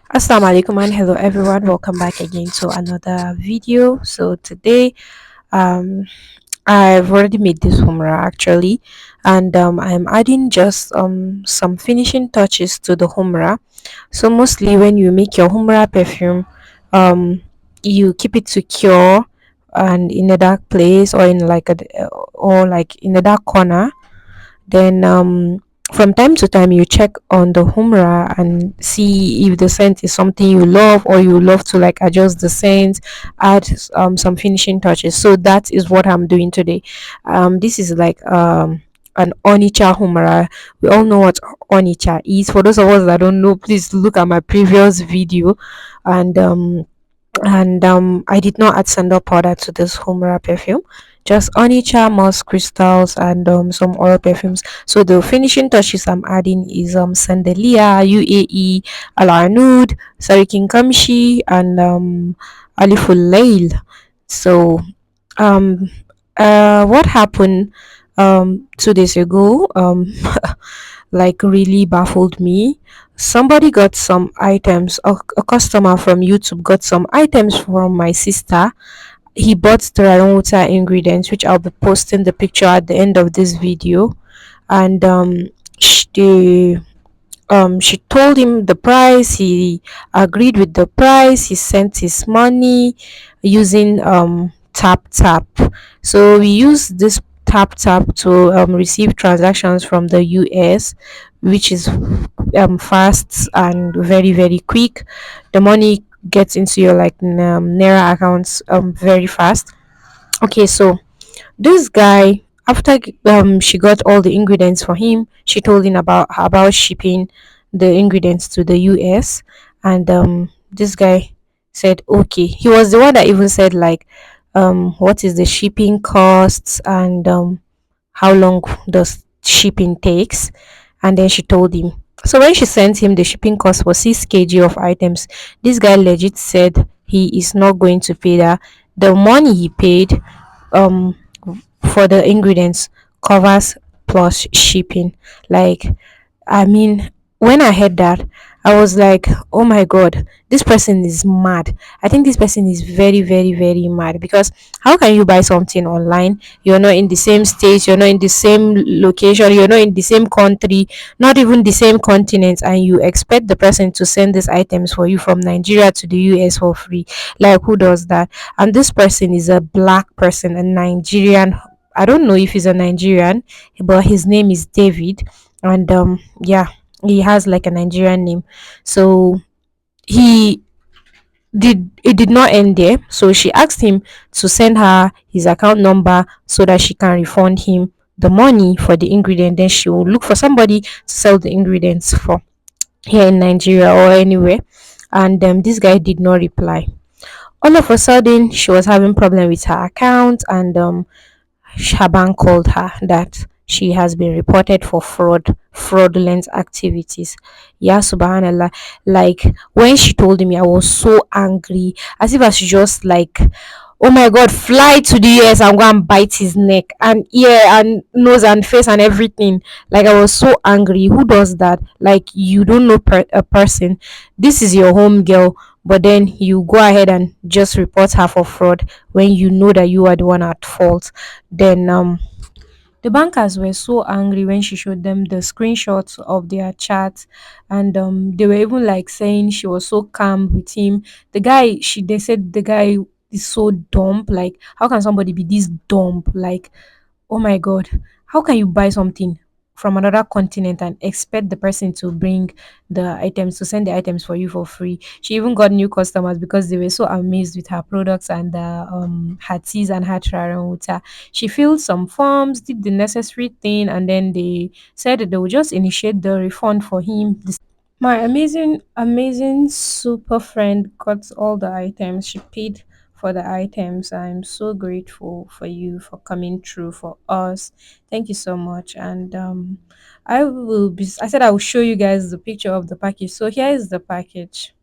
Assalamu alaikum and hello everyone. Welcome back again to another video. So today, um, I've already made this humra actually, and I'm adding just some finishing touches to the humra. So mostly when you make your humra perfume, um, you keep it secure and in a dark place or in like in a dark corner. Then from time to time you check on the humra and see if the scent is something you love or you love to like adjust the scent, add some finishing touches. So that is what I'm doing today. This is like an onicha humra. We all know what onicha is. For those of us that don't know, please look at my previous video. And I did not add sandal powder to this Humra perfume, just onicha, moss crystals, and some oil perfumes. So the finishing touches I'm adding is Sandalia, UAE, Al Anud, Sarikin Kamshi, and Aliful Layl. So um what happened 2 days ago like really baffled me. Somebody got some items, a customer from YouTube got some items from my sister. He bought the water ingredients, which I'll be posting the picture at the end of this video. And she told him the price. He agreed with the price. He sent his money using tap tap. So we use this tap tap to receive transactions from the US, which is fast and very very quick. The money gets into your like naira accounts very fast. Okay, so this guy, after she got all the ingredients for him, she told him about shipping the ingredients to the US. And this guy said okay. He was the one that even said like what is the shipping costs and how long does shipping takes. And then she told him. So when she sent him the shipping cost for 6 kg of items, this guy legit said he is not going to pay that. The money he paid um for the ingredients covers plus shipping. Like, I mean, when I heard that, I was like, oh my god, this person is mad. I think this person is very, very, very mad, because how can you buy something online? You're not in the same state, you're not in the same location, you're not in the same country, not even the same continent, and you expect the person to send these items for you from Nigeria to the US for free. Like, who does that? And this person is a black person, a Nigerian. I don't know if he's a Nigerian, but his name is David. And yeah, he has like a Nigerian name. So he did not end there. So she asked him to send her his account number so that she can refund him the money for the ingredient. Then she will look for somebody to sell the ingredients for here in Nigeria or anywhere. And this guy did not reply. All of a sudden, she was having problem with her account, and Shaban called her that she has been reported for fraudulent activities. Yeah, subhanallah. Like, when she told me, I was so angry, as if I should just like, oh my god, fly to the US and go and bite his neck and ear and nose and face and everything. Like, I was so angry. Who does that? Like, you don't know a person. This is your home girl, but then you go ahead and just report her for fraud when you know that you are the one at fault. Then the bankers were so angry when she showed them the screenshots of their chat. And they were even like saying she was so calm with him. The guy, she they said the guy is so dumb. Like, how can somebody be this dumb? Like, oh my god, how can you buy something from another continent and expect the person to bring the items, to send the items for you for free? She even got new customers because they were so amazed with her products and her teas and her trial water. She filled some forms, did the necessary thing, and then they said that they would just initiate the refund for him. My amazing, amazing super friend got all the items. She paid for the items. I'm so grateful for you for coming through for us. Thank you so much. And I said I will show you guys the picture of the package. So here is the package.